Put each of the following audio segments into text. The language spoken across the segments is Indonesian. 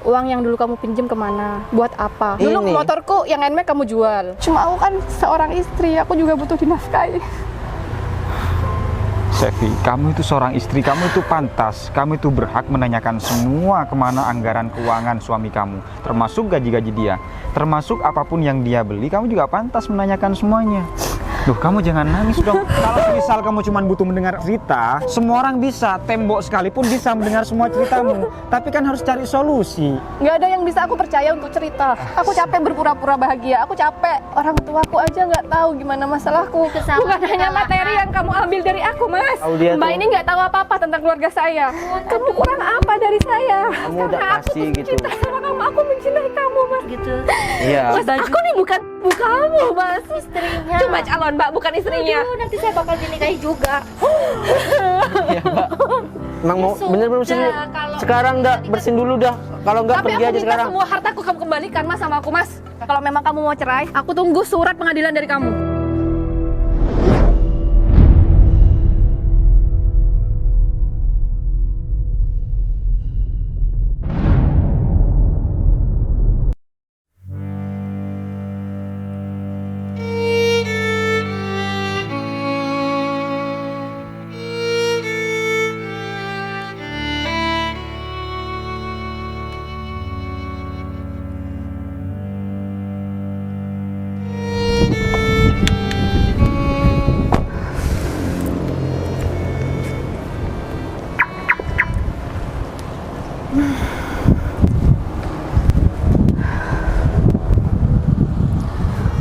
Uang yang dulu kamu pinjam kemana? Buat apa? Dulu Ini. motorku yang NMAX kamu jual. Cuma aku kan seorang istri, aku juga butuh dinafkahi. Sevi, kamu itu seorang istri, kamu itu pantas, kamu itu berhak menanyakan semua kemana anggaran keuangan suami kamu, termasuk gaji-gaji dia, termasuk apapun yang dia beli, kamu juga pantas menanyakan semuanya. Duh, kamu jangan nangis dong. Kalau misal kamu cuma butuh mendengar cerita, semua orang bisa, tembok sekalipun bisa mendengar semua ceritamu. Tapi kan harus cari solusi. Nggak ada yang bisa aku percaya untuk cerita. Aku capek berpura-pura bahagia. Aku capek. Orang tuaku aja nggak tahu gimana masalahku. Bukan hanya materi yang kamu ambil dari aku, Mas. Mbak ini nggak tahu apa-apa tentang keluarga saya. Kamu kurang apa dari saya? Kamu udah Karena aku kasih tuh gitu. cinta sama kamu. Aku mencintai kamu, Mas. Gitu. Iya. Mas, aku nih bukan kamu, Mas. Istrinya. Cuma calon, Mbak, bukan istrinya. Aduh, nanti saya bakal dinikahi juga. Iya, Mbak. Emang mau Ya bener-bener sudah, bersin kalau- sekarang dah bersin dulu dah. Kalau enggak Tapi pergi aku aja minta sekarang. semua hartaku kamu kembalikan, Mas, sama aku, Mas. Kalau memang kamu mau cerai, aku tunggu surat pengadilan dari kamu.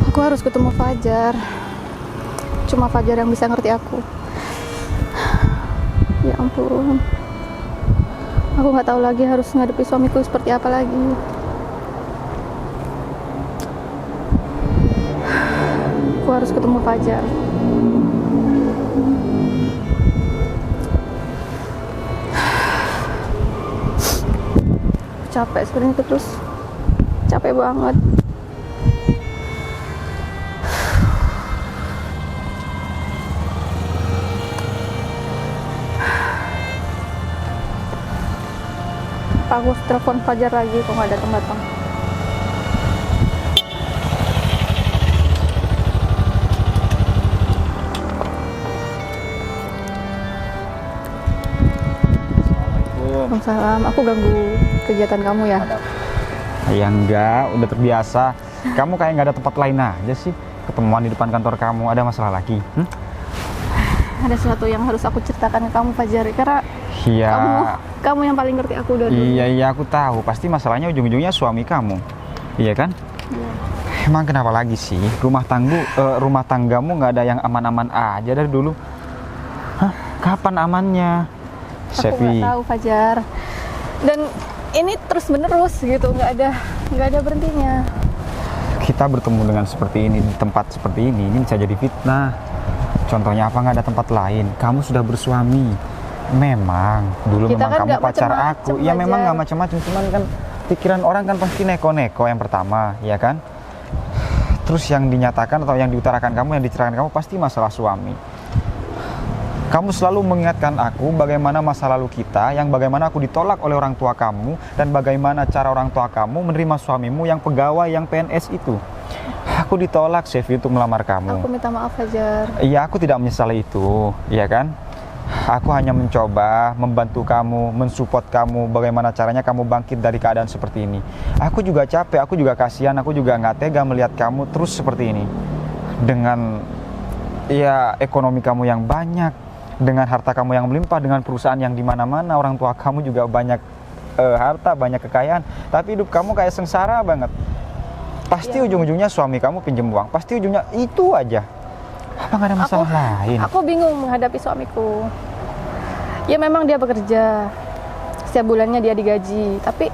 Aku harus ketemu Fajar. Cuma Fajar yang bisa ngerti aku. Ya ampun. Aku nggak tahu lagi harus ngadepi suamiku seperti apa lagi. Aku harus ketemu Fajar. Capek sebenarnya terus. Capek banget. Aku harus telepon Fajar lagi kok nggak datang-datang. Waalaikumsalam. Aku ganggu kegiatan kamu ya? Ya enggak, udah terbiasa. Kamu kayak nggak ada tempat lain aja sih. Ketemuan di depan kantor kamu, ada masalah lagi? Ada sesuatu yang harus aku ceritakan ke kamu, Fajar. Karena Iya. kamu yang paling ngerti aku dari dulu. Iya, aku tahu. Pasti masalahnya ujung-ujungnya suami kamu. Iya kan? Iya. Emang kenapa lagi sih? Rumah tanggamu nggak ada yang aman-aman aja dari dulu. Hah? Kapan amannya? Aku nggak Sevi, tahu, Fajar. Dan ini terus menerus gitu, nggak ada berhentinya. kita bertemu dengan seperti ini di tempat seperti ini bisa jadi fitnah. Contohnya apa, nggak ada tempat lain? Kamu sudah bersuami. Memang dulu Kita memang kan kamu nggak pacar macem-macem, aku. Ya memang Fajar. nggak macam-macam, cuman kan pikiran orang kan pasti neko-neko yang pertama, ya kan? Terus yang dinyatakan atau yang diutarakan kamu, yang diceritakan kamu pasti masalah suami. Kamu selalu mengingatkan aku bagaimana masa lalu kita, yang bagaimana aku ditolak oleh orang tua kamu, dan bagaimana cara orang tua kamu menerima suamimu yang pegawai, yang PNS itu. Aku ditolak, Sevi, untuk melamar kamu. Aku minta maaf, Fajar. Iya, aku tidak menyesali itu, ya kan? Aku hanya mencoba membantu kamu, mensupport kamu, bagaimana caranya kamu bangkit dari keadaan seperti ini. Aku juga capek, aku juga kasihan, aku juga nggak tega melihat kamu terus seperti ini. Dengan ya ekonomi kamu yang banyak, dengan harta kamu yang melimpah, dengan perusahaan yang di mana-mana, orang tua kamu juga banyak harta, banyak kekayaan, tapi hidup kamu kayak sengsara banget. Pasti ujung-ujungnya suami kamu pinjem uang, pasti ujungnya itu aja. Apa nggak ada masalah lain? Aku bingung menghadapi suamiku. Ya memang dia bekerja, setiap bulannya dia digaji, tapi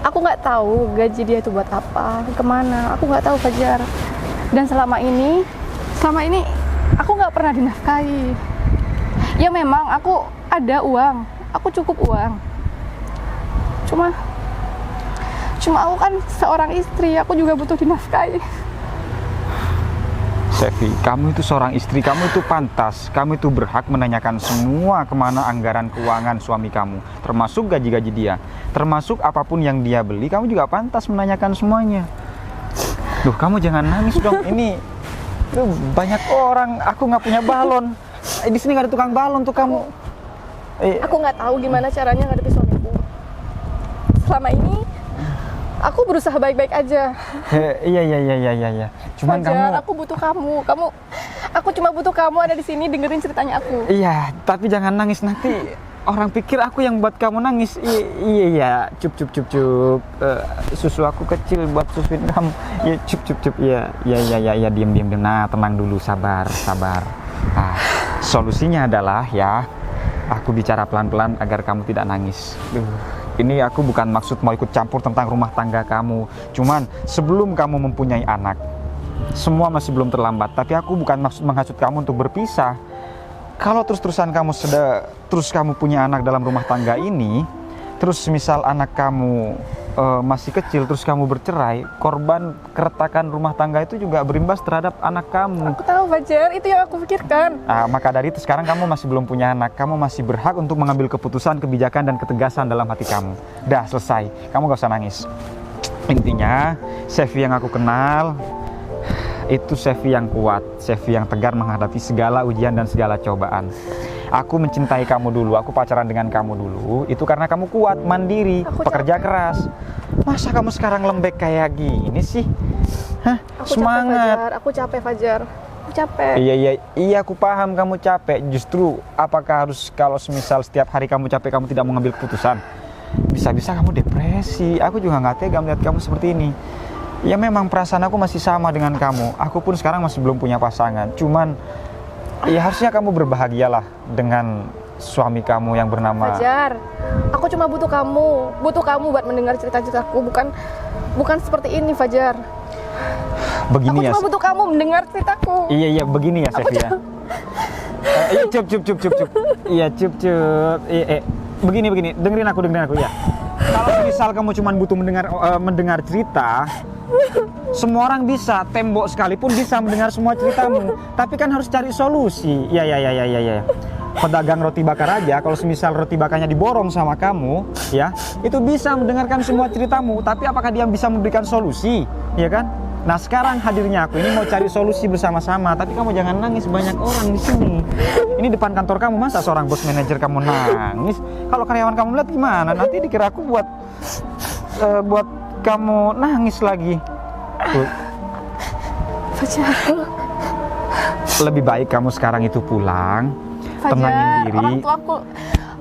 aku nggak tahu gaji dia itu buat apa, kemana. Aku nggak tahu, Fajar. Dan selama ini aku nggak pernah dinafkahi. Ya memang aku ada uang, aku cukup uang. Cuma aku kan seorang istri, aku juga butuh dinafkahi. Sevi, kamu itu seorang istri, kamu itu pantas, kamu itu berhak menanyakan semua kemana anggaran keuangan suami kamu, termasuk gaji-gaji dia, termasuk apapun yang dia beli, kamu juga pantas menanyakan semuanya. Duh, kamu jangan nangis dong, ini banyak orang, aku nggak punya balon, di sini nggak ada tukang balon tuh kamu. Aku nggak tahu gimana caranya ngadepi suamiku. Selama ini aku berusaha baik-baik aja. Iya. Cuman Fajar, kamu, aku butuh kamu. Aku cuma butuh kamu ada di sini dengerin ceritanya aku. iya, tapi jangan nangis nanti orang pikir aku yang buat kamu nangis. Iya, cup. Susu aku kecil buat susuin kamu. Iya, cup. Iya, diam. Nah, tenang dulu, sabar. Nah, solusinya adalah ya, aku bicara pelan-pelan agar kamu tidak nangis. Ini aku bukan maksud mau ikut campur tentang rumah tangga kamu. Cuman sebelum kamu mempunyai anak, semua masih belum terlambat. Tapi aku bukan maksud menghasut kamu untuk berpisah. Kalau terus-terusan kamu kamu punya anak dalam rumah tangga ini, terus misal anak kamu masih kecil, terus kamu bercerai, korban keretakan rumah tangga itu juga berimbas terhadap anak kamu. Aku tahu Fajar, itu yang aku pikirkan. Nah, maka dari itu sekarang kamu masih belum punya anak, kamu masih berhak untuk mengambil keputusan, kebijakan, dan ketegasan dalam hati kamu. Dah selesai, kamu gak usah nangis. Intinya, Sevi yang aku kenal itu Sevi yang kuat, Sevi yang tegar menghadapi segala ujian dan segala cobaan. Aku mencintai kamu dulu, aku pacaran dengan kamu dulu, itu karena kamu kuat, mandiri, pekerja keras. Masa kamu sekarang lembek kayak gini sih? Hah? Semangat. Aku capek Fajar. Aku capek. Iya, aku paham kamu capek. Justru apakah harus kalau semisal setiap hari kamu capek kamu tidak mengambil keputusan? Bisa-bisa kamu depresi. Aku juga nggak tega melihat kamu seperti ini. Ya memang perasaan aku masih sama dengan kamu. Aku pun sekarang masih belum punya pasangan. Cuman ya harusnya kamu berbahagialah dengan suami kamu yang bernama Fajar, aku cuma butuh kamu buat mendengar cerita-ceritaku, bukan seperti ini Fajar. begini Aku ya. cuma butuh kamu mendengar ceritaku. Iya, begini ya Sevi ya. Iya, cup. Iya, cup. Begini, dengerin aku ya. Kalau misal kamu cuma butuh mendengar cerita, semua orang bisa, tembok sekalipun bisa mendengar semua ceritamu. Tapi kan harus cari solusi. Iya. Pedagang roti bakar aja, kalau semisal roti bakarnya diborong sama kamu, ya, itu bisa mendengarkan semua ceritamu. Tapi apakah dia bisa memberikan solusi, ya kan? Nah sekarang hadirnya aku ini mau cari solusi bersama-sama. Tapi kamu jangan nangis, banyak orang di sini. Ini depan kantor kamu, masa seorang bos manajer kamu nangis? Kalau karyawan kamu lihat gimana? Nanti dikira aku buat kamu nangis lagi. Tuh. Fajar. Lebih baik kamu sekarang itu pulang, tenangin diri.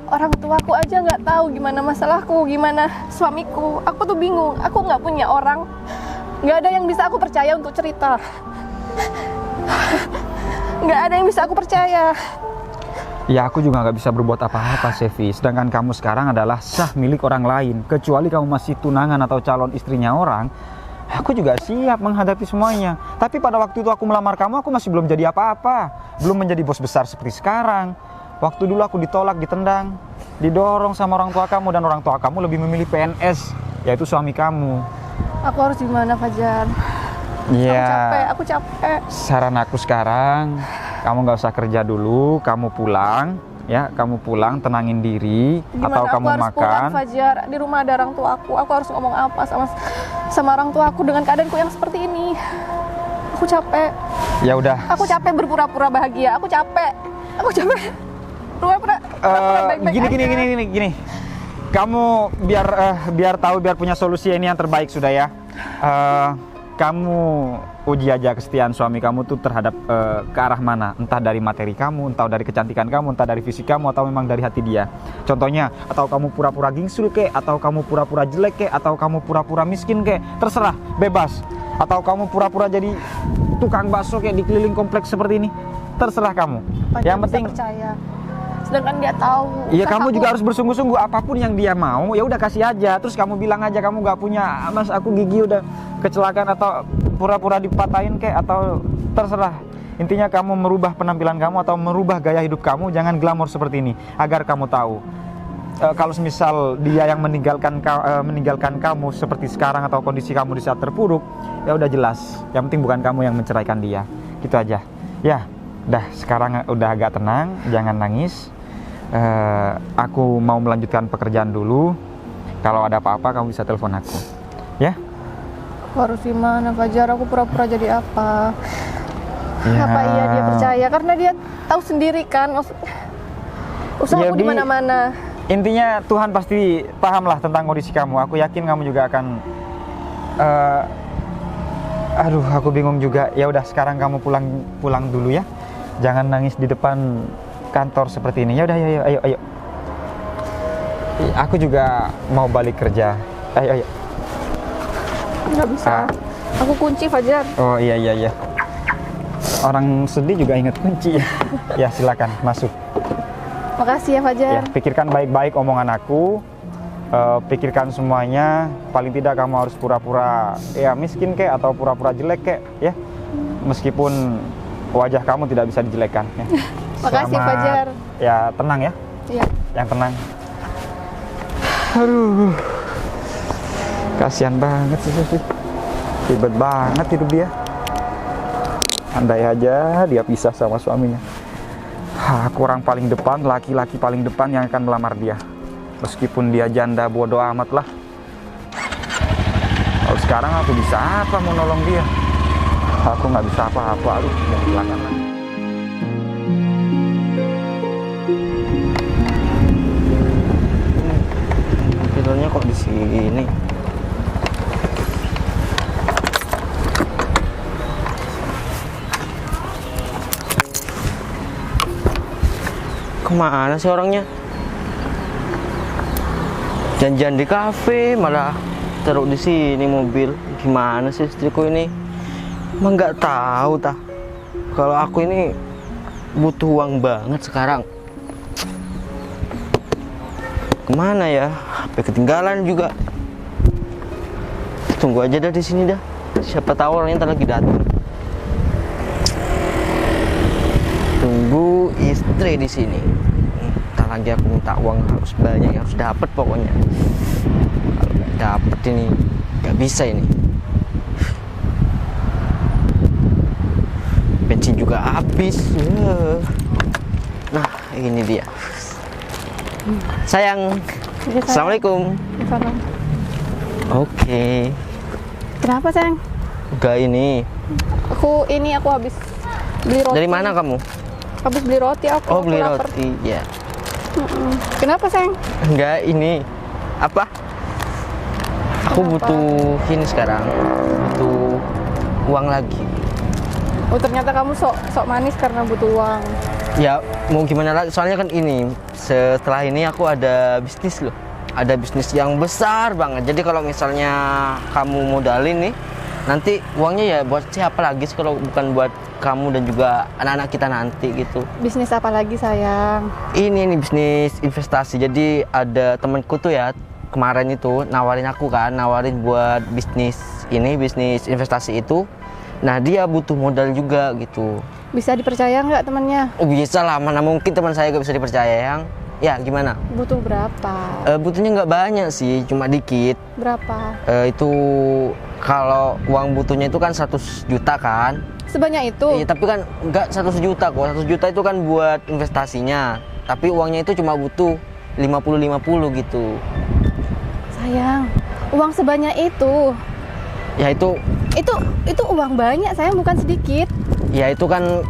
Orang tuaku aja nggak tahu gimana masalahku, gimana suamiku. Aku tuh bingung. Aku nggak punya orang. Nggak ada yang bisa aku percaya untuk cerita. Nggak ada yang bisa aku percaya. Ya aku juga nggak bisa berbuat apa-apa Sevi. Sedangkan kamu sekarang adalah sah milik orang lain. Kecuali kamu masih tunangan atau calon istrinya orang, aku juga siap menghadapi semuanya. Tapi pada waktu itu aku melamar kamu, aku masih belum jadi apa-apa. Belum menjadi bos besar seperti sekarang. Waktu dulu aku ditolak, ditendang, didorong sama orang tua kamu. Dan orang tua kamu lebih memilih PNS, yaitu suami kamu. Aku harus gimana Fajar? Iya. Aku capek. Saran aku sekarang, kamu nggak usah kerja dulu, kamu pulang, ya, kamu pulang, tenangin diri, Gimana atau aku kamu harus pulang makan. Fajar? Di rumah ada orang tua aku harus ngomong apa sama orang tua aku dengan keadaanku yang seperti ini? Aku capek. Ya udah. Aku capek berpura-pura bahagia. Aku capek. Pura-pura baik-baik aja. Gini. Kamu biar tahu, biar punya solusi ini yang terbaik sudah ya. Kamu uji aja kesetiaan suami kamu tuh terhadap ke arah mana, entah dari materi kamu, entah dari kecantikan kamu, entah dari fisik kamu, atau memang dari hati dia. Contohnya, atau kamu pura-pura gingsul kek, atau kamu pura-pura jelek kek, atau kamu pura-pura miskin kek, terserah, bebas. Atau kamu pura-pura jadi tukang bakso kayak di keliling kompleks seperti ini, terserah kamu. Yang penting percaya. Sedangkan dia tahu. Iya, kamu juga harus bersungguh-sungguh. Apapun yang dia mau, ya udah kasih aja. Terus kamu bilang aja kamu nggak punya, mas aku gigi udah kecelakaan, atau pura-pura dipatahin kek, atau terserah. Intinya kamu merubah penampilan kamu atau merubah gaya hidup kamu, jangan glamor seperti ini. Agar kamu tahu, kalau semisal dia yang meninggalkan kamu seperti sekarang, atau kondisi kamu di saat terpuruk, ya udah jelas. Yang penting bukan kamu yang menceraikan dia. gitu aja. Ya, dah sekarang udah agak tenang, jangan nangis. Aku mau melanjutkan pekerjaan dulu. Kalau ada apa-apa kamu bisa telepon aku. Ya? Harus gimana Fajar? Aku pura-pura jadi apa? Ya. Apa iya dia percaya? Karena dia tahu sendiri kan usahaku Ya, di mana-mana. Intinya Tuhan pasti paham lah tentang kondisi kamu. Aku yakin kamu juga akan aduh, aku bingung juga. Ya udah, sekarang kamu pulang dulu ya. Jangan nangis di depan kantor seperti ini. Ya udah, ayo. Aku juga mau balik kerja. Ayo. Nggak bisa. Aku kunci Fajar. Oh iya. Orang sedih juga ingat kunci ya. Ya silakan masuk. Makasih ya Fajar. Ya, pikirkan baik-baik omongan aku. Pikirkan semuanya. Paling tidak kamu harus pura-pura ya miskin kek atau pura-pura jelek kek ya. Meskipun wajah kamu tidak bisa dijelekkan ya. Makasih Fajar. Ya tenang ya. Iya. Yang tenang. Aduh. Kasihan banget sih Susi. Ribet banget hidup dia. Andai aja dia pisah sama suaminya. Aku orang paling depan, laki-laki paling depan yang akan melamar dia. Meskipun dia janda, bodoh amat lah. Kalau sekarang aku bisa apa mau nolong dia? Aku nggak bisa apa-apa, aduh, mau belakang lagi. Tidurnya kok di sini? Kemana sih orangnya? Janjian di kafe malah taruh di sini mobil. Gimana sih istriku ini? Emang nggak tahu tah. Kalau aku ini butuh uang banget sekarang. Kemana ya? HP ketinggalan juga. Tunggu aja dah di sini dah. Siapa tahu orangnya ntar lagi datang. Tunggu istri di sini. Ntar lagi aku minta uang harus banyak, harus dapat pokoknya. Kalau nggak dapet ini nggak bisa ini. Bensin juga habis. Nah ini dia. Sayang. Iya, sayang. Assalamualaikum. Salam. Oke. Kenapa sayang? Enggak ini. Aku habis beli roti. Dari mana kamu? Habis beli roti aku. Oh, beli lapar. roti. Ya. Kenapa sayang? Enggak ini. Apa? Aku Kenapa? butuh ini sekarang. Butuh uang lagi. Oh ternyata kamu sok manis karena butuh uang. Ya, mau gimana lagi? Soalnya kan ini setelah ini aku ada bisnis loh. Ada bisnis yang besar banget. Jadi kalau misalnya kamu modalin nih, nanti uangnya ya buat siapa lagi sih kalau bukan buat kamu dan juga anak-anak kita nanti gitu. Bisnis apa lagi sayang? Ini bisnis investasi. Jadi ada temanku tuh ya kemarin itu nawarin aku kan, nawarin buat bisnis investasi itu. Nah dia butuh modal juga gitu. Bisa dipercaya nggak temannya? Oh bisa lah, mana mungkin teman saya gak bisa dipercaya yang. Ya gimana? Butuh berapa? Butuhnya nggak banyak sih, cuma dikit. Berapa? Itu kalau uang butuhnya itu kan 100 juta kan. Sebanyak itu? Iya, tapi kan nggak 100 juta kok. 100 juta itu kan buat investasinya. Tapi uangnya itu cuma butuh 50-50 gitu. Sayang, uang sebanyak itu? Ya itu uang banyak sayang, bukan sedikit. Ya itu kan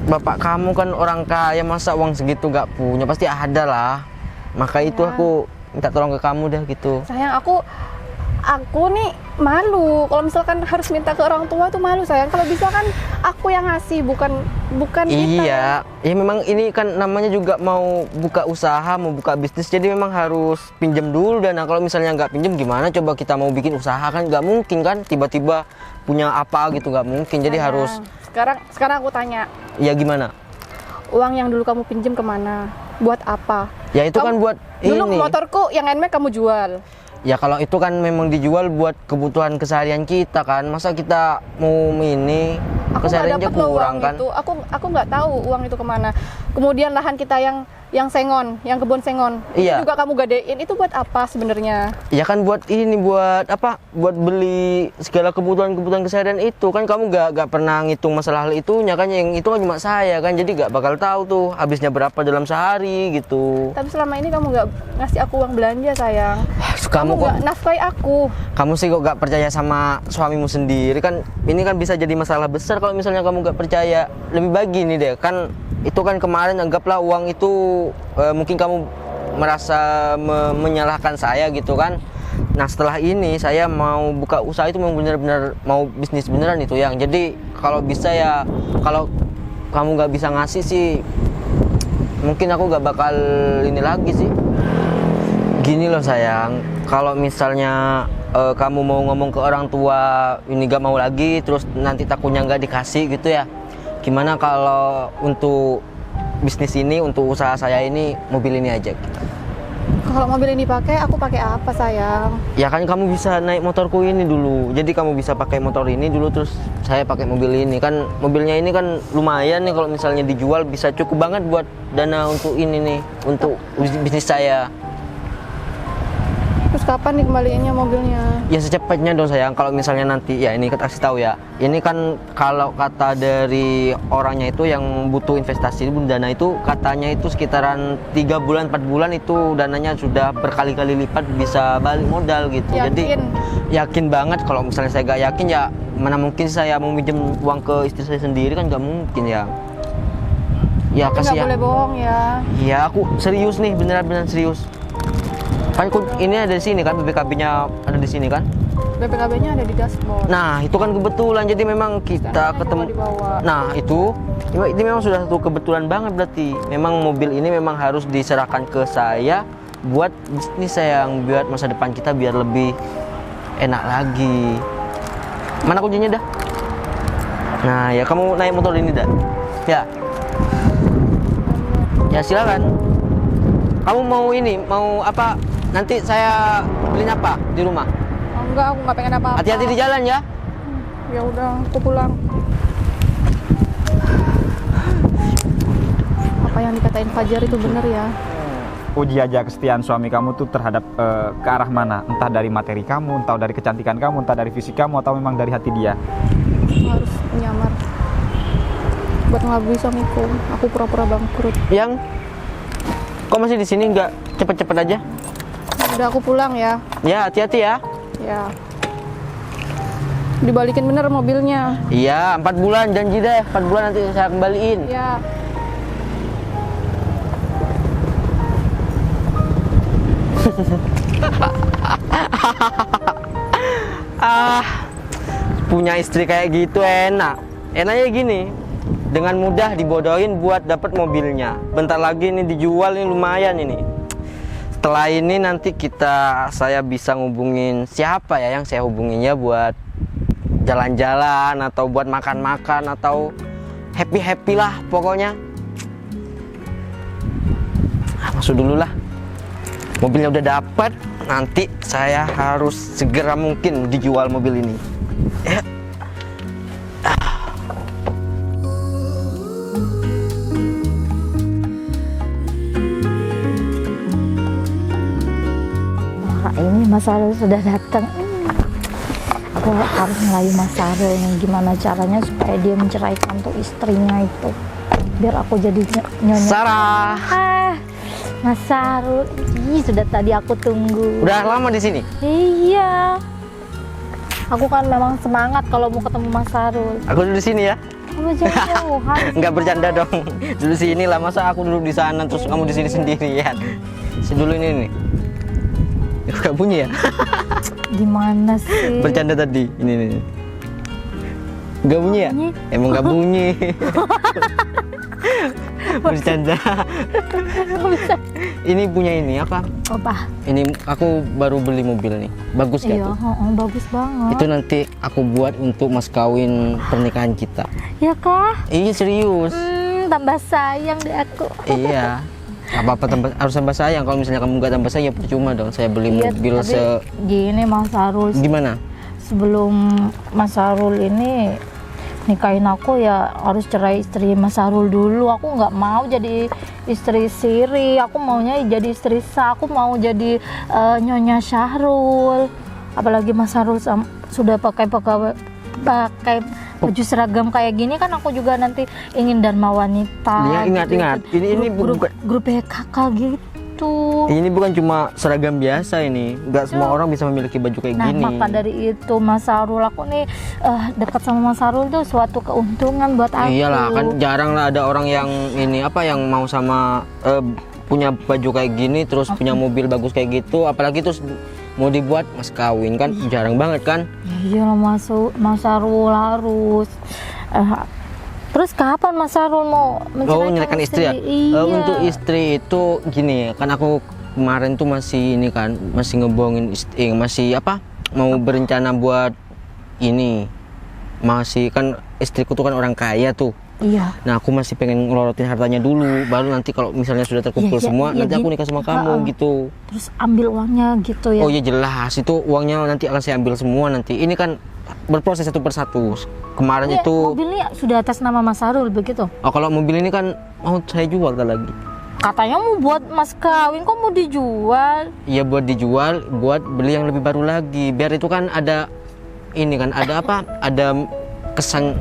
bapak kamu kan orang kaya, masa uang segitu nggak punya, pasti ada lah. Maka itu Ya. aku minta tolong ke kamu dah gitu. Sayang, aku nih malu. Kalau misalkan harus minta ke orang tua tuh malu sayang. Kalau bisa kan aku yang ngasih, bukan kita. Iya, ya memang ini kan namanya juga mau buka usaha, mau buka bisnis, jadi memang harus pinjam dulu. Dan kalau misalnya nggak pinjam gimana coba kita mau bikin usaha, kan nggak mungkin kan tiba-tiba punya apa gitu, nggak mungkin. Jadi Sayang, harus. Sekarang aku tanya, Ya gimana? uang yang dulu kamu pinjam kemana? Buat apa? Ya itu kan buat Dulu ini. motorku yang NMAX kamu jual. Ya kalau itu kan memang dijual buat kebutuhan keseharian kita kan. Masa kita mau ini Aku nggak kesehariannya dapet loh kurang uang kan? itu. Aku nggak tahu uang itu kemana. Kemudian lahan kita yang yang sengon, yang kebun sengon. Iya. Itu juga kamu gadein, itu buat apa sebenarnya? Ya kan buat ini, buat apa? Buat beli segala kebutuhan keseharian itu kan kamu gak pernah ngitung masalah hal itunya kan, yang itu kan cuma saya kan, jadi gak bakal tahu tuh habisnya berapa dalam sehari gitu. Tapi selama ini kamu gak ngasih aku uang belanja sayang. Kamu kok, gak nafkahi aku. kamu sih kok gak percaya sama suamimu sendiri kan? Ini kan bisa jadi masalah besar kalau misalnya kamu gak percaya. Lebih baik gini deh, kan itu kan kemarin anggaplah uang itu mungkin kamu merasa menyalahkan saya gitu kan. Nah setelah ini saya mau buka usaha itu mau benar-benar mau bisnis beneran itu yang. Jadi kalau bisa ya, kalau kamu nggak bisa ngasih sih mungkin aku nggak bakal ini lagi sih. Gini loh sayang, kalau misalnya kamu mau ngomong ke orang tua ini gak mau lagi, terus nanti takutnya nggak dikasih gitu ya, gimana kalau untuk bisnis ini, untuk usaha saya ini, mobil ini aja gitu. Kalau mobil ini pakai, aku pakai apa sayang? Ya kan kamu bisa naik motorku ini dulu, jadi kamu bisa pakai motor ini dulu, terus saya pakai mobil ini. Kan mobilnya ini kan lumayan nih, kalau misalnya dijual bisa cukup banget buat dana untuk ini nih, untuk bisnis saya. Terus kapan nih kembaliinnya mobilnya? Ya secepatnya dong sayang, kalau misalnya nanti, ya ini kita kasih tahu ya, ini kan kalau kata dari orangnya itu yang butuh investasi dana itu, katanya itu sekitaran 3 bulan 4 bulan itu dananya sudah berkali-kali lipat bisa balik modal gitu. Yakin? Jadi yakin banget. Kalau misalnya saya gak yakin ya mana mungkin saya mau minjem uang ke istri saya sendiri, kan gak mungkin ya. Ya Tapi nggak kasihan. boleh bohong ya. Ya aku serius nih, beneran serius. Kan ini ada di sini kan, BPKB-nya ada di sini kan. BPKB-nya ada di dashboard. Nah itu kan kebetulan, jadi memang kita Caranya ketemu. coba dibawa. Nah itu ini memang sudah satu kebetulan banget berarti. Memang mobil ini memang harus diserahkan ke saya buat bisnis saya, yang buat masa depan kita biar lebih enak lagi. Mana kuncinya dah? Nah ya kamu naik motor ini dah. Ya. Ya silakan. Kamu mau ini, mau apa? Nanti saya beliin apa di rumah? Oh, enggak, aku nggak pengen apa-apa. Hati-hati di jalan ya. Ya udah, aku pulang. Apa yang dikatain Fajar itu bener ya? Uji aja kesetiaan suami kamu tuh terhadap ke arah mana, entah dari materi kamu, entah dari kecantikan kamu, entah dari fisik kamu, atau memang dari hati dia. Aku harus menyamar buat ngelabui suamiku. Aku pura-pura bangkrut. Yang kok masih di sini, nggak cepet-cepet aja? Udah, aku pulang ya. Ya hati-hati ya. Ya. Dibalikin bener mobilnya. Iya 4 bulan janji deh, 4 bulan nanti saya kembaliin. Ya. Punya istri kayak gitu enak. Enaknya gini, dengan mudah dibodohin buat dapat mobilnya. Bentar lagi ini dijual, ini lumayan ini. Setelah ini nanti saya bisa ngubungin siapa ya yang saya hubunginnya buat jalan-jalan atau buat makan-makan atau happy-happy lah pokoknya. Masuk dulu lah. Mobilnya udah dapat, nanti saya harus segera mungkin dijual mobil ini. Ya. Wah, ini Mas Sarul sudah datang. Aku harus ngelayu Mas Sarul nih, gimana caranya supaya dia menceraikan tuh istrinya itu, biar aku jadi nyonya. Sarah, Mas Sarul, ih, sudah tadi aku tunggu. udah lama di sini? Iya. Aku kan memang semangat kalau mau ketemu Mas Sarul. Aku duduk di sini ya. Kamu jangan jauhan. Nggak bercanda dong. Duduk di sini lah, masa aku duduk di sana terus kamu di sini sendirian. Dulu ini nih. Gak bunyi ya? Gimana sih? Bercanda tadi. Ini nih. Gak bunyi ya? Bunyi. Emang gak bunyi. Bercanda. Ini punya ini apa? Apa? Ini aku baru beli mobil nih. Bagus gak Iya, tuh? bagus banget. Itu nanti aku buat untuk mas kawin pernikahan kita. Ya kah? Iya serius. Tambah sayang deh aku. Iya. Apa-apa harus tambah sayang. Kalau misalnya kamu nggak tambah sayang ya percuma dong. Saya beli Iya, mobil tapi gini Mas Sarul, Gimana? sebelum Mas Sarul ini nikahin aku ya harus cerai istri Mas Sarul dulu. Aku nggak mau jadi istri Siri, aku maunya jadi istri Sa, aku mau jadi Nyonya Syahrul. Apalagi Mas Sarul sudah pakai baju seragam kayak gini kan, aku juga nanti ingin Dharma Wanita. Ya, ingat. Ini grup bukan PKK gitu. ini bukan cuma seragam biasa ini. Nggak semua orang bisa memiliki baju kayak Nah, gini. maka dari itu Mas Sarul, aku nih dekat sama Mas Sarul tuh suatu keuntungan buat aku. Iyalah, kan jarang lah ada orang yang ini yang mau sama punya baju kayak gini terus punya mobil bagus kayak gitu, apalagi terus mau dibuat mas kawin kan jarang banget kan. Iya lah Mas Sarul harus. Terus kapan Mas Sarul mau Menyerahkan istri ya? Iya. Untuk istri itu gini, kan aku kemarin tuh masih ini kan, masih ngebohongin istri, masih mau berencana buat ini, masih kan istriku tuh kan orang kaya tuh. Iya. Nah aku masih pengen ngelorotin hartanya dulu, baru nanti kalau misalnya sudah terkumpul semua, nanti aku nikah sama kamu gitu. Terus ambil uangnya gitu ya? Oh iya jelas, itu uangnya nanti akan saya ambil semua nanti. Ini kan berproses satu persatu. Kemarin Iya, itu mobilnya sudah atas nama Mas Sarul begitu? kalau mobil ini kan mau saya jual lagi. Katanya mau buat mas kawin, kok mau dijual? Iya buat dijual, buat beli yang lebih baru lagi. Biar itu kan ada ini kan, ada ada kesan.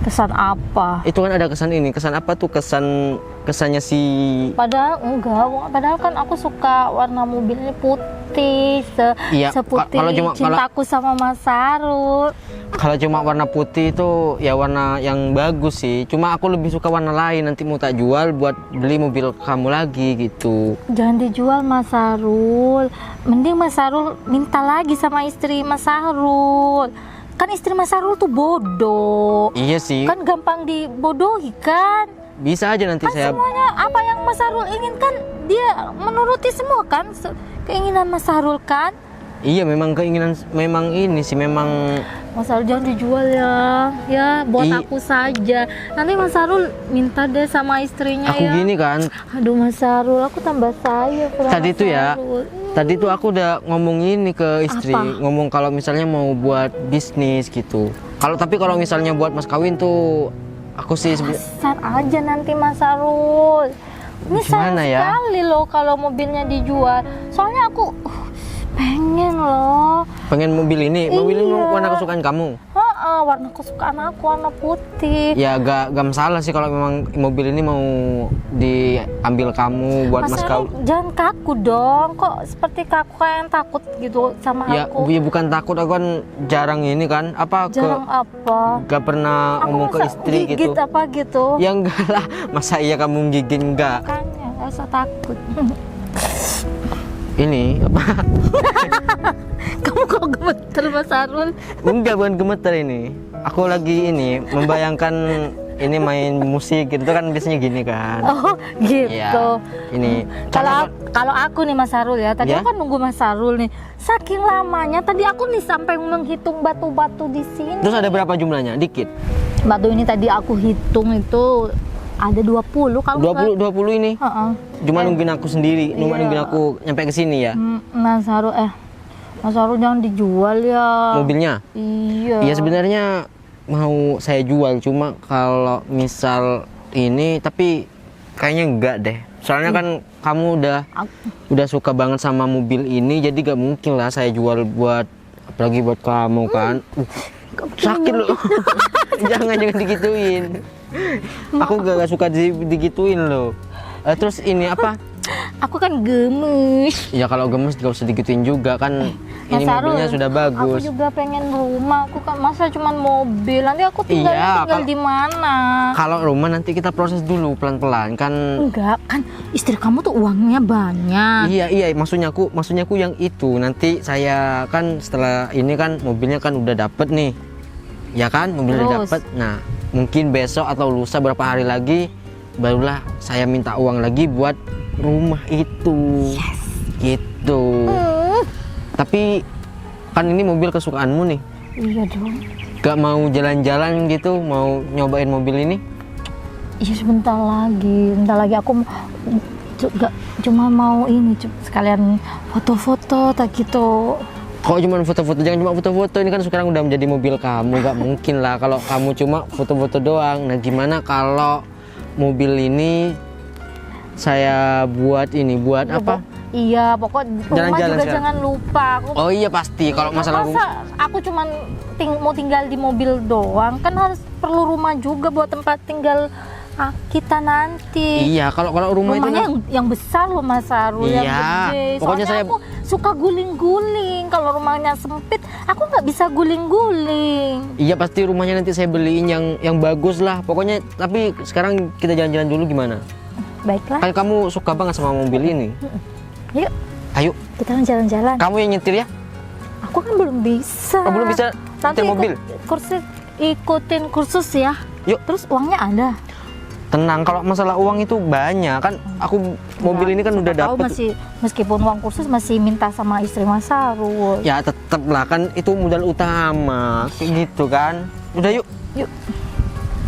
Kesan apa? Itu kan ada kesan ini, kesan apa tuh, kesannya si. Padahal enggak, padahal kan aku suka warna mobilnya putih, Iya, seputih kalau cintaku sama Mas Sarul. Kalau cuma warna putih itu ya warna yang bagus sih. Cuma aku lebih suka warna lain, nanti mau tak jual buat beli mobil kamu lagi gitu. Jangan dijual Mas Sarul. Mending Mas Sarul minta lagi sama istri Mas Sarul. Kan istri Mas Sarul tuh bodoh. Iya sih. Kan gampang dibodohi kan. Bisa aja nanti Kan saya. semuanya apa yang Mas Sarul inginkan dia menuruti semua kan, keinginan Mas Sarul kan. Iya memang keinginan, memang ini sih memang. Mas Sarul jangan dijual ya buat aku saja. Nanti Mas Sarul minta deh sama istrinya Aku ya. gini kan. Aduh Mas Sarul, aku tambah sayang sama Tadi Mas tuh ya. Sarul. Tadi tuh aku udah ngomong ini ke istri, Apa? ngomong kalau misalnya mau buat bisnis gitu. Tapi kalau misalnya buat mas kawin tuh aku sih Besar aja nanti Mas Sarul. Ini sayang Gimana ya? sekali loh kalau mobilnya dijual. Soalnya aku pengen loh. pengen mobil ini. Mobil ini Iya. warna kesukaan kamu. Warna kesukaan aku warna putih. Ya gak masalah sih kalau memang mobil ini mau diambil kamu buat mas Sarul, kawin. jangan kaku dong. Kok seperti kaku kayak yang takut gitu sama Ya, aku. ya bukan takut, aku kan jarang ini kan Jarang apa? gak pernah Aku ngomong ke masa istri gigit gitu. apa gitu? Ya enggak lah, masa iya kamu gigit enggak? Makanya gak usah takut. Ini apa? Kamu kok gemeter Mas Sarul? Enggak, bukan gemeter ini. Aku lagi ini membayangkan ini main musik gitu kan biasanya gini kan. Oh gitu. Iya. Ini. Kalau aku nih Mas Sarul ya, tadi Ya? aku kan nunggu Mas Sarul nih. Saking lamanya, tadi aku nih sampai menghitung batu-batu di sini. Terus ada berapa jumlahnya? Dikit. Batu ini tadi aku hitung itu ada 20 kalau 20 ini. Heeh. Cuma nungguin aku sendiri, Iya. nungguin aku nyampe ke sini ya. Mas Sarul jangan dijual ya. Mobilnya. Iya. Iya sebenarnya mau saya jual, cuma kalau misal ini tapi kayaknya enggak deh. Soalnya kan kamu udah suka banget sama mobil ini, jadi gak mungkin lah saya jual buat apalagi buat kamu kan. Sakit loh. jangan digituin. Aku gak suka digituin loh. Terus ini apa? Aku kan gemes. Ya kalau gemes gak usah digituin juga kan. Ini Mas Sarul, mobilnya sudah bagus. Aku juga pengen rumah. Aku kan masa cuman mobil. Nanti aku tinggal di mana? Kalau rumah nanti kita proses dulu pelan-pelan kan. Enggak, kan istri kamu tuh uangnya banyak. Iya, maksudnya aku yang itu. Nanti saya kan setelah ini kan mobilnya kan udah dapet nih. Ya kan, mobilnya udah Terus? dapet. Nah, mungkin besok atau lusa beberapa hari lagi barulah saya minta uang lagi buat rumah itu. Yes. Gitu. Tapi kan ini mobil kesukaanmu nih. Iya dong. Gak mau jalan-jalan gitu, mau nyobain mobil ini? Iya sebentar lagi aku cuma mau ini sekalian foto-foto tak gitu. Kok cuma foto-foto? Jangan cuma foto-foto, ini kan sekarang udah menjadi mobil kamu, nggak mungkin lah kalau kamu cuma foto-foto doang. Nah gimana kalau mobil ini saya buat ini, buat apa? Iya, pokok rumah Jalan-jalan juga sekarang. jangan lupa. Oh iya pasti, kalau masalah Masa aku cuman mau tinggal di mobil doang, kan harus perlu rumah juga buat tempat tinggal kita nanti. Iya, kalau rumah itu Rumahnya kan, yang besar loh Mas Sarul, yang Iya, gede. pokoknya Soalnya saya- aku suka guling-guling. Kalau rumahnya sempit, aku nggak bisa guling-guling. iya pasti rumahnya nanti saya beliin yang bagus lah. Pokoknya tapi sekarang kita jalan-jalan dulu gimana? Baiklah, Kan kamu suka banget sama mobil ini. yuk Ayo, kita jalan-jalan. kamu yang nyetir ya? Aku kan belum bisa. Oh, belum bisa Nanti nyetir mobil. ikutin kursus ya. Yuk. Terus uangnya ada. Tenang, kalau masalah uang itu banyak kan. Aku mobil ini kan udah Tahu dapet. masih meskipun uang kursus masih minta sama istri Mas Sarul. Ya tetep lah kan itu modal utama kayak gitu kan. Udah yuk. Yuk.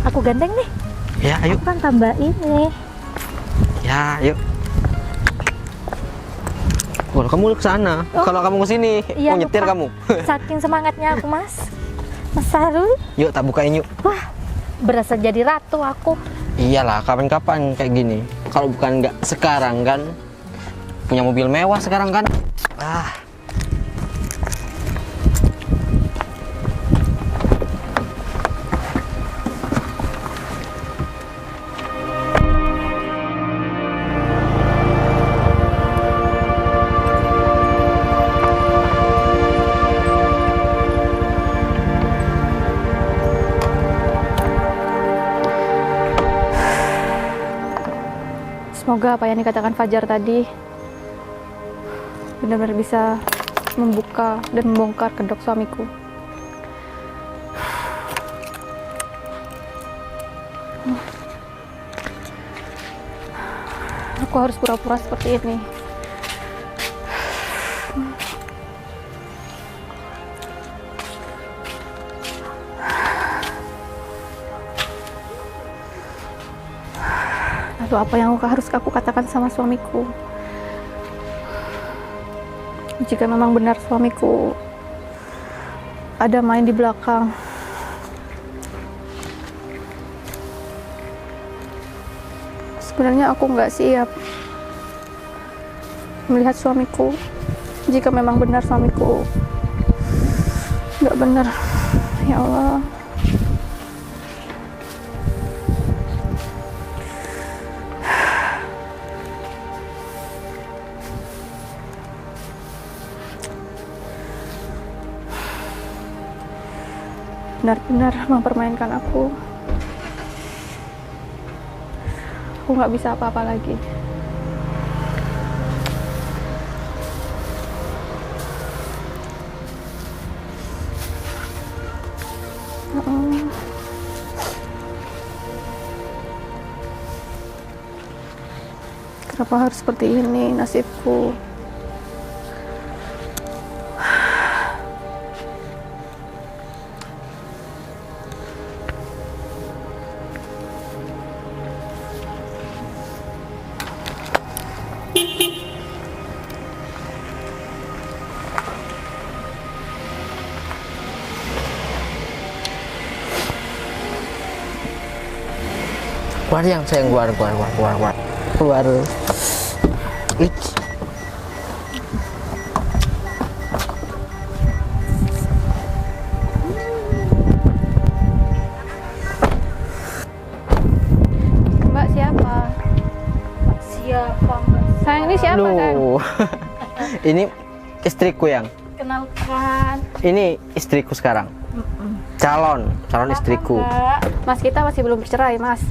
Aku gandeng nih. Ya ayo. Aku kan tambah ini. Ya yuk. Wah, kamu ke sana. Oh. Kalau kamu ke sini, Iya, mau nyetir lupa. kamu. Saking semangatnya aku, Mas. Mas Sarul. Yuk, tak bukain yuk. Wah, berasa jadi ratu aku. Iyalah, kapan-kapan kayak gini. Kalau bukan nggak sekarang kan, punya mobil mewah sekarang kan. Ah. Semoga apa yang dikatakan Fajar tadi benar-benar bisa membuka dan membongkar kedok suamiku. Aku harus pura-pura seperti ini. Lalu apa yang harus aku katakan sama suamiku? Jika memang benar suamiku ada main di belakang, sebenarnya aku nggak siap melihat suamiku. Jika memang benar suamiku nggak benar, ya Allah. Benar-benar mempermainkan aku. Aku nggak bisa apa-apa lagi. Kenapa harus seperti ini nasibku? Keluar yang sayang, keluar. Keluar. Ih. Mbak siapa? Siapa Mbak? Sayang ini siapa sayang? Loh. Ini istriku yang. Kenalkan. Ini istriku sekarang. Calon istriku. Mbak. Mas kita masih belum bercerai mas.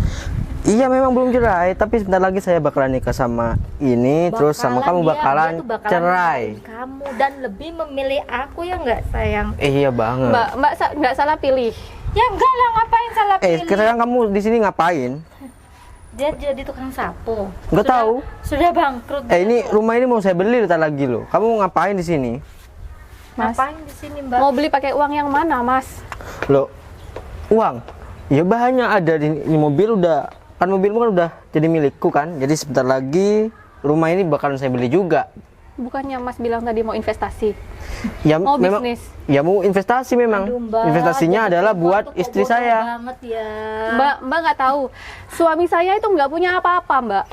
Iya memang belum cerai, tapi sebentar lagi saya bakalan nikah sama ini, terus sama kamu dia bakalan tuh bakalan cerai. nikahin kamu dan lebih memilih aku ya nggak sayang? Iya banget. Mbak nggak salah pilih. Ya enggak lah, ngapain salah pilih? Sekarang kamu di sini ngapain? Dia jadi tukang sapu. Nggak tahu. Sudah bangkrut. Ini rumah ini mau saya beli bentar lagi loh. Kamu ngapain di sini? Mas. Ngapain di sini Mbak? Mau beli pakai uang yang mana mas? Loh, uang? Ya banyak ada di mobil udah. Kan mobilmu kan udah jadi milikku kan. Jadi sebentar lagi rumah ini bakalan saya beli juga. Bukannya Mas bilang tadi mau investasi? Ya Mau memang bisnis? ya mau investasi memang. Aduh, Mbak, Investasinya jadi adalah perempuan buat tuh kok istri bodoh saya. banget ya. Mbak nggak tahu. Suami saya itu nggak punya apa-apa, Mbak.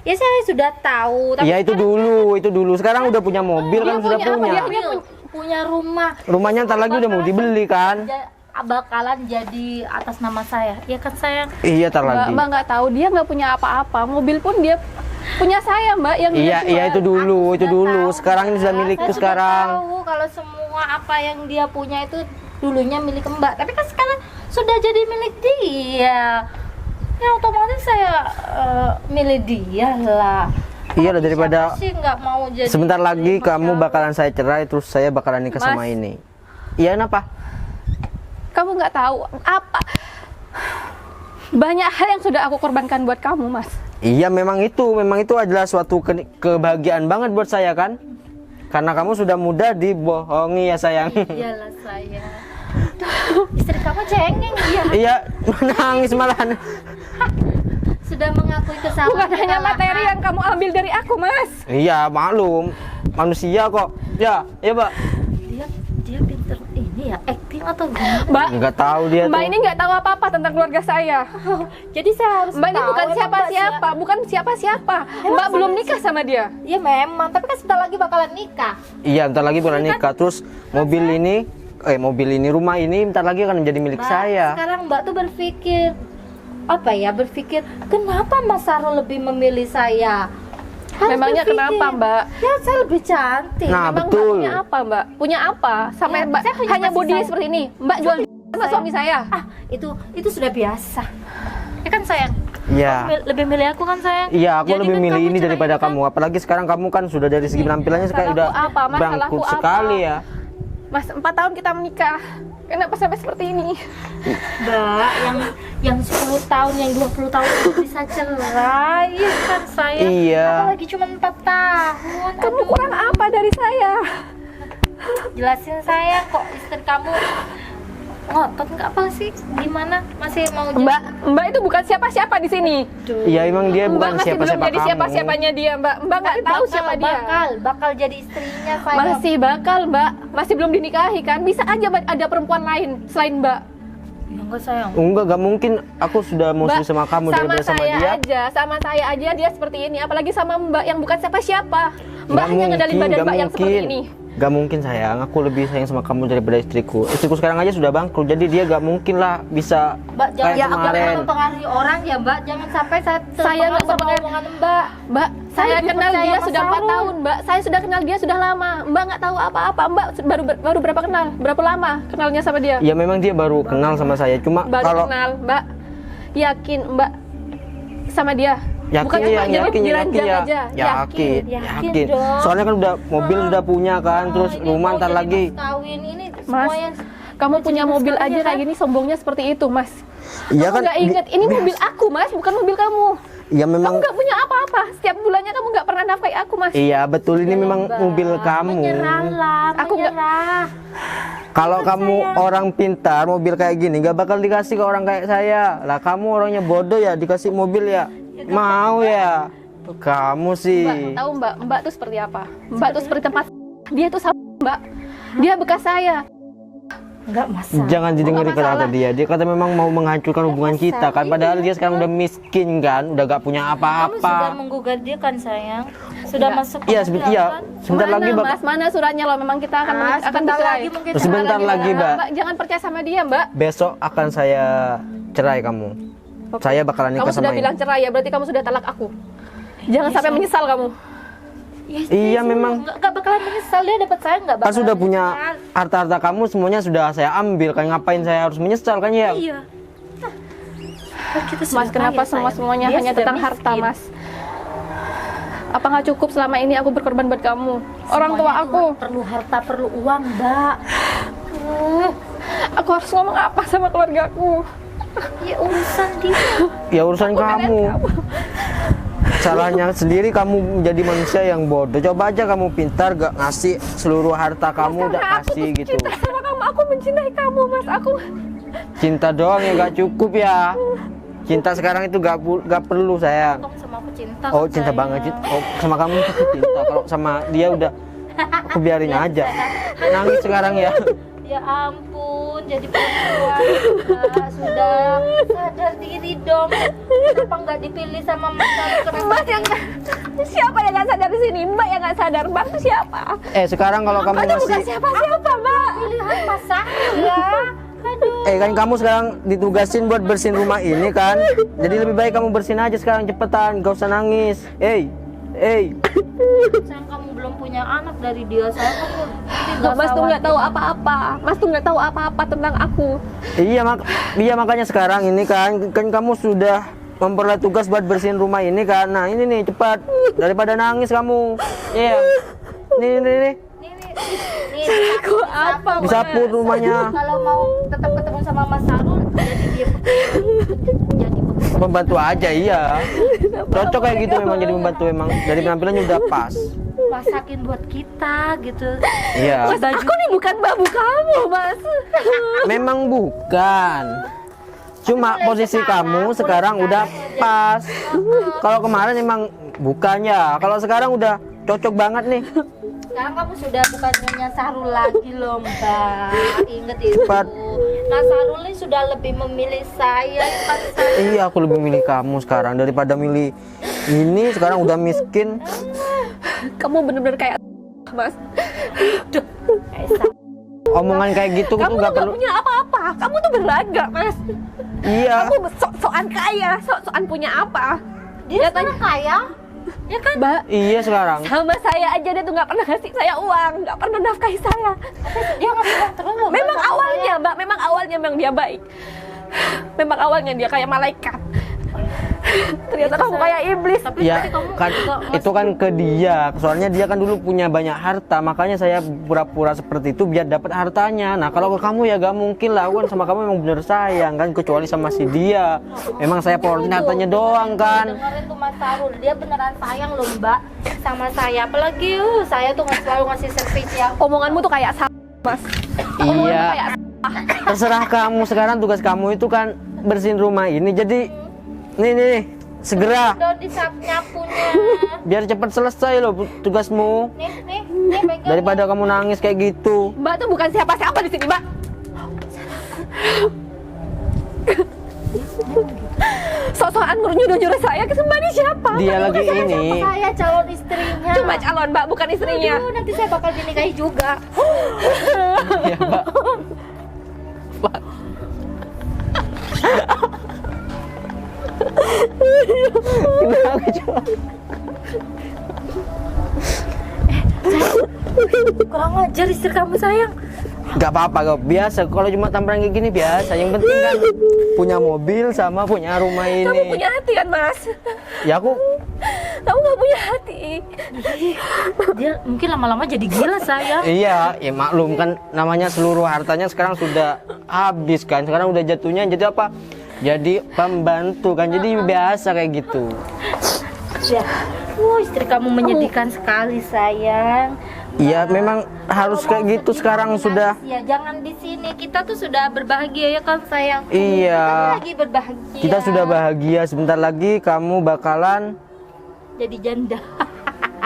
Ya saya sudah tahu, tapi Ya itu dulu. Sekarang udah punya mobil kan, Dia sudah punya apa? punya. Dia punya rumah. Rumahnya ntar lagi udah mau dibeli kan? Bakalan jadi atas nama saya. Ya kan sayang? Iya, ntar lagi. Mbak nggak tahu. Dia nggak punya apa-apa. Mobil pun dia punya saya, Mbak, yang dia Iya, jual. iya itu dulu. Sekarang ini sudah milikku Saya sekarang. sudah tahu kalau semua apa yang dia punya itu dulunya milik Mbak, tapi kan sekarang sudah jadi milik dia. Ya otomatis saya milik dia lah. Iya lah, daripada Siapa sih nggak mau jadi sebentar lagi istri kamu Mas bakalan saya cerai, terus saya bakalan nikah Mas. sama ini. Iya, kenapa? Kamu nggak tahu apa banyak hal yang sudah aku korbankan buat kamu, Mas. Iya, memang itu adalah suatu kebahagiaan banget buat saya kan? Karena kamu sudah mudah dibohongi ya sayang. Iyalah saya. Istri kamu cengeng ya. Iya, menangis malahan. Sudah mengakui kesalahan. Bukan hanya materi yang kamu ambil dari aku, Mas. Iya, maklum. Manusia kok. Ya, iya, Mbak. Dia pinter ini ya, acting atau gimana? Mbak, Enggak tahu dia Mbak tuh. ini nggak tahu apa-apa tentang keluarga saya. Jadi saya harus Mbak ini tahu, bukan emang siapa-siapa, bukan siapa-siapa. Mbak belum nikah sama dia. Iya memang, tapi kan sebentar lagi bakalan nikah. Iya, bentar lagi bakalan nikah. Terus mobil ini, rumah ini bentar lagi akan menjadi milik Mbak, saya. sekarang Mbak tuh berpikir kenapa Mas Sarul lebih memilih saya? Harus Memangnya berpikir. kenapa, Mbak? Ya saya lebih cantik. Nah, Memang betul. Mbak punya apa, Mbak? Punya apa? Sampai Ya, Mbak saya punya hanya kasih body sayang. seperti ini. Mbak jual sama suami saya. Ah, itu sudah biasa. Ya kan sayang? Iya. Lebih milih aku kan sayang? Iya, aku Jadi lebih kan milih kamu ini cerai daripada kan? kamu. Apalagi sekarang kamu kan sudah dari segi penampilannya kayak udah Masalahku apa? Masalahku bangkrut apa? sekali ya. Mas, 4 tahun kita menikah. Kenapa sampai seperti ini? Mbak, yang 10 tahun, yang 20 tahun itu bisa cerai kan sayang? Iya. Apalagi cuma 4 tahun. Kamu Aduh, kurang apa dari saya? jelasin saya kok istri kamu ngotot nggak apa sih? Gimana? Masih mau Mbak itu bukan siapa-siapa di sini. Iya, emang dia Mbak bukan masih belum siapa-siapa jadi kamu. siapa-siapanya dia, Mbak. Mbak nggak tahu siapa dia. bakal jadi istrinya saya. Masih bakal, Mbak. Masih belum dinikahi kan? Bisa aja Mbak, ada perempuan lain selain Mbak. Ya enggak sayang. Enggak, gak mungkin. Aku sudah mau Mbak, serius sama kamu daripada sama saya dia. aja, sama saya aja dia seperti ini. Apalagi sama Mbak yang bukan siapa-siapa. Mbak Nggak hanya ngendalin badan nggak Mbak yang seperti ini. Gak mungkin sayang, aku lebih sayang sama kamu daripada istriku. Istriku sekarang aja sudah bangkrut, jadi dia gak mungkin lah bisa Mbak, jangan kayak kemarin. mempengaruhi orang ya, Mbak. Jangan sampai saya Saya terpengaruh nggak sama berpengaruh. omongan Mbak. Mbak, saya lebih kenal percaya dia Mas sudah 4 Sarul. tahun, Mbak. Saya sudah kenal dia sudah lama. Mbak nggak tahu apa-apa. Mbak baru berapa kenal? Berapa lama kenalnya sama dia? Ya memang dia baru kenal sama saya, cuma Baru kalau kenal, Mbak. Yakin Mbak sama dia? yakin Bukan ya, cuma jadi yakin diranjang ya, aja. yakin, Yakin dong. Soalnya kan udah mobil sudah punya kan, terus Ini rumah mau ntar jadi lagi. mas kawin ini Mas, semuanya kamu punya mobil sekali aja ya, kayak kan? gini sombongnya seperti itu, Mas. Iya Kamu kan? nggak inget, ini mobil aku, Mas, bukan mobil kamu. Ya Kamu memang. nggak punya apa-apa. Setiap bulannya kamu nggak pernah nafkahi aku, Mas. Iya betul, ini memang Mbak. mobil kamu. Menyerahlah, Aku nggak- menyerah. Kalau kamu orang pintar, mobil kayak gini gak bakal dikasih ke orang kayak saya. Lah kamu orangnya bodoh ya, dikasih mobil ya. Mau ya. Kamu sih. Mbak, tahu Mbak tuh seperti apa? Mbak tuh seperti tempat dia tuh sama Mbak. Dia bekas saya. Enggak masalah. Jangan didengar Nggak kata masalah. dia. Dia kata memang mau menghancurkan hubungan kita kan. Padahal dia sekarang udah miskin kan, udah gak punya Kamu sudah apa-apa. menggugat dia kan sayang? Sudah Enggak. masuk Iya, pengadilan, iya. kan? Sebentar Mana, lagi Mas, mana suratnya loh? Memang kita akan akan sebentar bercerai. lagi mungkin Sebentar lagi, Mbak. Jangan percaya sama dia, Mbak. Besok akan saya cerai kamu. Saya bakalan Kamu nikah sudah sama ini. bilang cerai ya, berarti kamu sudah talak aku. Jangan sampai menyesal kamu. Iya, memang. Enggak bakalan menyesal, dia dapat saya enggak Kan bakalan sudah punya menyesal. harta-harta kamu semuanya sudah saya ambil. Kan ngapain saya harus menyesal kan ya? Iya. Kan kita sudah Mas, kenapa kaya, sayang. semuanya Dia hanya sudah tentang harta, miskin. Mas? Apa nggak cukup selama ini aku berkorban buat kamu? Orang tua Semuanya aku. itu perlu harta, perlu uang, Mbak. Aku harus ngomong apa sama keluargaku? Ya urusan dia. Ya urusan kamu. Salahnya sendiri kamu menjadi manusia yang bodoh. Coba aja kamu pintar gak ngasih seluruh harta kamu udah Karena aku kasih tuh gitu. cinta sama kamu, aku mencintai kamu, Mas. Aku Cinta doang ya gak cukup ya. Cinta sekarang itu gak perlu sayang. Untung sama aku cinta. cinta. Oh, kan cinta saya. banget. Oh, sama kamu aku cinta. Kalau sama dia udah aku biarin aja. Nangis sekarang ya. Ya ampun, jadi perempuan sudah sadar diri dong. Kenapa nggak dipilih sama Mas Saru? Kenapa Mas yang siapa yang nggak sadar di sini? Mbak yang nggak sadar. Mbak tuh siapa? Sekarang kalau kamu Mbak tuh bukan masih siapa-siapa, Mbak. pilihan Mas Saru ya? Aduh. kan kamu sekarang ditugasin buat bersihin rumah ini kan. Jadi lebih baik kamu bersihin aja sekarang cepetan, gak usah nangis. Sayang kamu belum punya anak dari dia. Sayang kamu Mas tuh nggak tahu apa-apa. Mas tuh nggak tahu apa-apa tentang aku. Iya makanya sekarang ini kan kamu sudah memperoleh tugas buat bersihin rumah ini kan. Nah ini nih cepat daripada nangis kamu. Iya. Nih. Aku apa, Disapu rumahnya. Kalau mau tetap ketemu sama Mas Sarul, jadi dia jadi Pembantu aja iya. Cocok kayak gitu memang jadi pembantu memang. Dari penampilannya udah pas. masakin buat kita gitu. Iya. Mas, aku nih bukan babu kamu, Mas. Memang bukan. Cuma posisi kamu sekarang udah pas. Kalau kemarin emang bukannya. Kalau sekarang udah cocok banget nih. Sekarang kamu sudah bukan Nyonya Sarul lagi loh Mbak. Ingat itu. Cepat. Nah Sarul ini sudah lebih memilih saya kan saya. Iya, aku lebih milih kamu sekarang daripada milih ini. Sekarang udah miskin. Kamu bener-bener kayak Mas. Duh. Omongan kayak gitu Kamu tuh tuh gak gak perlu. punya apa-apa. Kamu tuh berlagak, Mas. Iya. Kamu sok-sokan kaya, sok-sokan punya apa? Dia sekarang kaya. Ya kan? Mbak, Iya sekarang. sama saya aja dia tuh nggak pernah kasih saya uang, nggak pernah nafkahi saya. Dia ngasih uang terus loh. Memang awalnya, Mbak, memang awalnya memang dia baik. Memang awalnya dia kayak malaikat. Ternyata kamu kayak iblis. Tapi Ya kamu kan juga itu kan ke dia. Soalnya dia kan dulu punya banyak harta, makanya saya pura-pura seperti itu biar dapat hartanya. Nah kalau ke kamu ya gak mungkin lah, aku kan sama kamu memang bener sayang kan, kecuali sama si dia. Memang saya porotin hartanya doang kan. dengerin tuh Mas Sarul, dia beneran sayang loh Mbak sama saya. Apalagi saya tuh nggak selalu ngasih servis ya. Omonganmu tuh kayak Mas. Omonganmu Iya. kayak Terserah kamu sekarang, tugas kamu itu kan bersihin rumah ini. Jadi nih segera Udah disap nyapunya. biar cepat selesai loh tugasmu. Nih pegang. Daripada kamu nangis kayak gitu. Mbak tuh bukan siapa-siapa di sini, Mbak. Sok-sokan nyuruh saya ke Mbak ini siapa? Dia lagi ini. Saya calon istrinya. Cuma calon, Mbak, bukan istrinya. Aduh, nanti saya bakal dinikahi juga. Ya, Mbak. Kenapa coba? Kurang ajar istri kamu sayang. Gak apa-apa kok, biasa. Kalau cuma tamparan kayak gini biasa. Yang penting kan punya mobil sama punya rumah Kamu ini. punya hati kan, Mas? Ya aku Kamu nggak punya hati. Dia mungkin lama-lama jadi gila sayang. iya, ya maklum kan namanya seluruh hartanya sekarang sudah habis kan. Sekarang udah jatuhnya jadi apa? Jadi pembantu kan. Jadi biasa kayak gitu. Ya. Istri kamu menyedihkan sekali sayang. Iya, memang harus kayak gitu sekarang sudah. Ya jangan di sini. Kita tuh sudah berbahagia ya kan sayang. Iya. Kita lagi berbahagia. Kita sudah bahagia, sebentar lagi kamu bakalan jadi janda.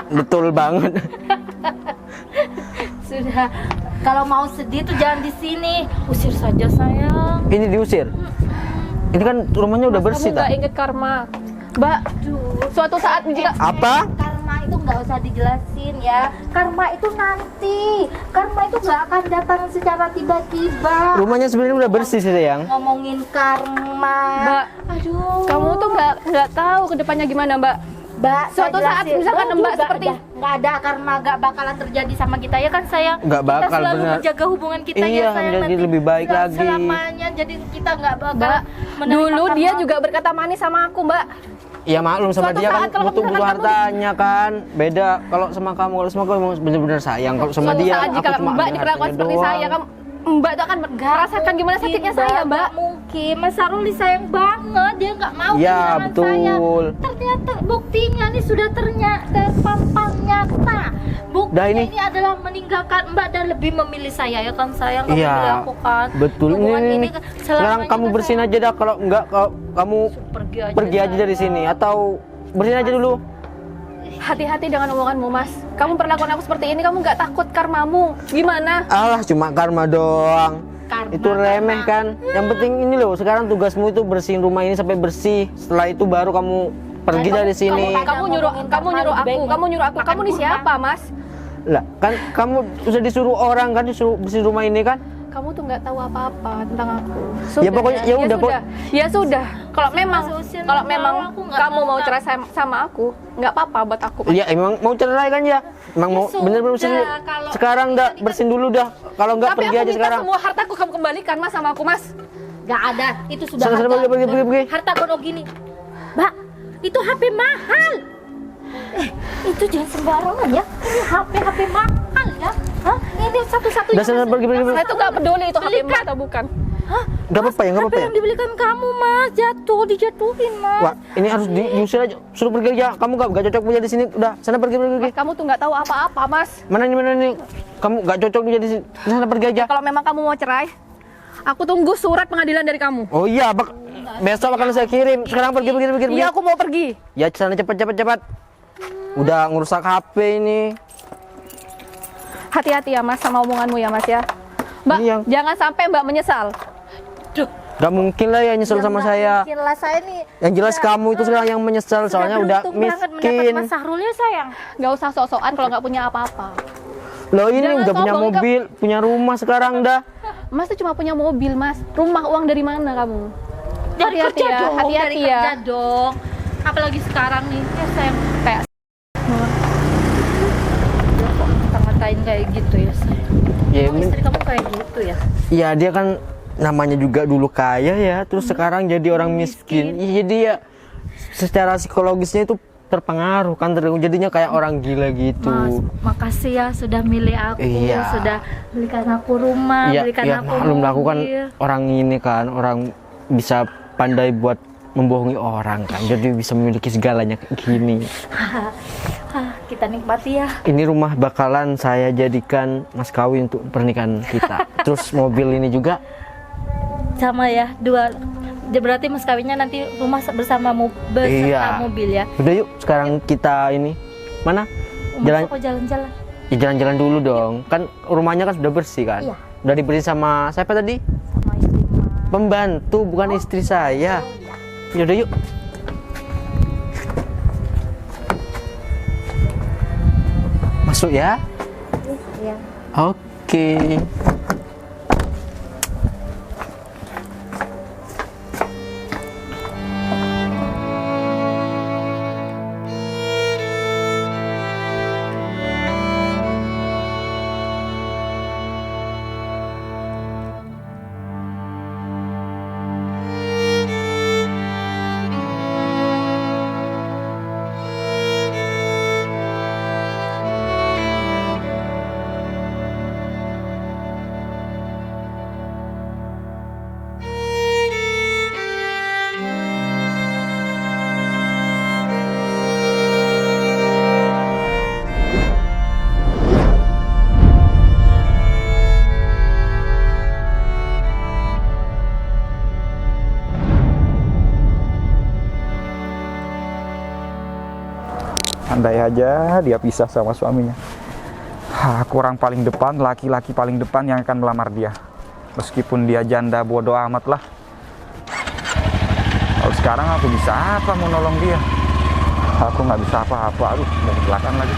betul banget. Sudah. Kalau mau sedih tuh jangan di sini. Usir saja sayang. Ini diusir. Ini kan rumahnya udah bersih Kamu nggak tak? inget karma, Mbak. Suatu saat jika Apa? Karma itu nggak usah dijelasin ya. Karma itu nanti. Karma itu nggak akan datang secara tiba-tiba. Rumahnya sebenarnya udah bersih sih sayang. Ngomongin karma. Mbak, Aduh. kamu tuh nggak tahu kedepannya gimana, Mbak. Mbak, Suatu saya saat jelasin. misalkan Oh, Mbak juga seperti nggak ada karma, nggak bakalan terjadi sama kita ya kan sayang. Nggak bakal, kita selalu benar. menjaga hubungan kita Iya, ya sayang. menjadi Nanti lebih baik lagi. selamanya jadi kita nggak bakal Mbak, menerima dulu dia karma. juga berkata manis sama aku, Mbak. Ya maklum sama Suatu dia kan saat kalau butuh misalkan kamu- hartanya kan. Beda kalau sama kamu emang bener-bener sayang. Kalau sama Suatu dia saat jika aku cuma Mbak ambil diperlakukan hartanya seperti doang. saya, Mbak tuh akan merasakan gimana sakitnya saya, Mbak. Nggak mungkin, Mas Saruli sayang banget, dia nggak mau Iya, kehilangan saya. betul. Ternyata buktinya nih sudah terpampang nyata. Buktinya Dah, ini. ini. adalah meninggalkan Mbak dan lebih memilih saya ya kan sayang. Kamu Iya, pilih aku kan. betul. Hubungan Ini. kan Sekarang selamanya kamu kan bersihin sayang. aja dah. Kalau enggak kamu pergi aja dari sayang. sini atau bersihin aja dulu. Hati-hati dengan omonganmu, Mas. Kamu perlakuan aku seperti ini, kamu nggak takut karmamu. Gimana? Alah, cuma karma doang. Itu remeh kan. Yang penting ini loh, sekarang tugasmu itu bersihin rumah ini sampai bersih. Setelah itu baru kamu pergi dari sini. Kamu nyuruh aku. Kamu nih siapa, Mas? Lah, kan kamu sudah disuruh orang kan disuruh bersihin rumah ini kan? Kamu tuh nggak tahu apa-apa tentang aku. Ya pokoknya ya udah, Ya sudah. Kalau memang aku nggak kamu tahu, mau Kak. cerai sama aku, nggak apa-apa buat aku. Mas. Ya emang mau cerai kan ya? Emang mau sudah, bener-bener bersihin. kalau- Sekarang dah bersihin dulu dah. Kalau nggak Tapi pergi aku aja minta sekarang. semua hartaku kamu kembalikan, Mas, sama aku, Mas. Gak ada, itu sudah Sana, harta. pergi. Harta kono gini. Mbak, itu HP mahal. Itu jangan sembarangan ya. Ini HP mahal ya. Hah? Ini satu-satunya. Udah sana pergi. Saya tuh nggak peduli itu HP Mbak atau bukan. Hah? Nggak apa-apa ya, nggak HP apa-apa ya. yang dibelikan kamu, Mas, dijatuhin, Mas. Wah, ini harus diusir aja. Suruh pergi aja. Kamu nggak cocok punya di sini. Udah, sana pergi. Mas, kamu tuh nggak tahu apa-apa, Mas. Mana nih? Kamu nggak cocok punya di sini. Sana pergi aja. Kalau memang kamu mau cerai, aku tunggu surat pengadilan dari kamu. Oh iya, besok akan saya kirim. Sekarang pergi. Iya, aku mau pergi. Ya sana cepat. Udah ngerusak HP ini. Hati-hati ya, Mas, sama omonganmu ya, Mas ya. Mbak, Iya. jangan sampai Mbak menyesal. Duh, Gak mungkin lah ya nyesel sama saya. mungkin lah saya nih. Yang jelas kamu itu sekarang yang menyesal soalnya udah beruntung banget mendapat miskin. Mas Sahrul ya, sayang. Nggak usah sok-sokan kalau nggak punya apa-apa. Loh ini Jangan udah punya sombong, mobil, punya rumah sekarang dah. Mas tuh cuma punya mobil, Mas. Rumah, uang dari mana kamu? Dari Hati-hati kerja ya, dong, hati-hati dari ya. kerja dong. Apalagi sekarang nih, ya sayang. Kayak Ya kok ngata-ngatain kayak gitu ya, sayang. Ya, Oh, istri kamu kayak gitu ya? ya dia kan namanya juga dulu kaya ya, terus sekarang jadi orang miskin. Iya, jadi ya secara psikologisnya itu terpengaruh kan, jadinya kayak orang gila gitu. Mas, makasih ya sudah milih aku, Iya. sudah belikan aku rumah, Iya, belikan ya aku maklum lah, aku kan mobil. orang ini kan, orang bisa pandai buat membohongi orang kan, jadi bisa memiliki segalanya kayak gini. Hah, kita nikmati ya. Ini rumah bakalan saya jadikan mas kawin untuk pernikahan kita. Terus mobil ini juga. Sama ya, dua. Berarti mas kawinnya nanti rumah bersama beserta Iya. mobil ya. Udah yuk, sekarang kita ini mana? Jalan, Masa kok jalan-jalan? ya jalan-jalan dulu dong. Kan rumahnya kan sudah bersih kan? Iya. Udah diberi sama siapa tadi? Sama istri Mas. Pembantu, bukan istri saya. Yaudah yuk. Masuk ya. Iya. Oke. Andai aja dia pisah sama suaminya. Aku orang paling depan, laki-laki paling depan yang akan melamar dia. Meskipun dia janda, bodoh amat lah. Kalau sekarang aku bisa apa mau nolong dia? Aku nggak bisa apa-apa, aduh mau ke belakang lagi.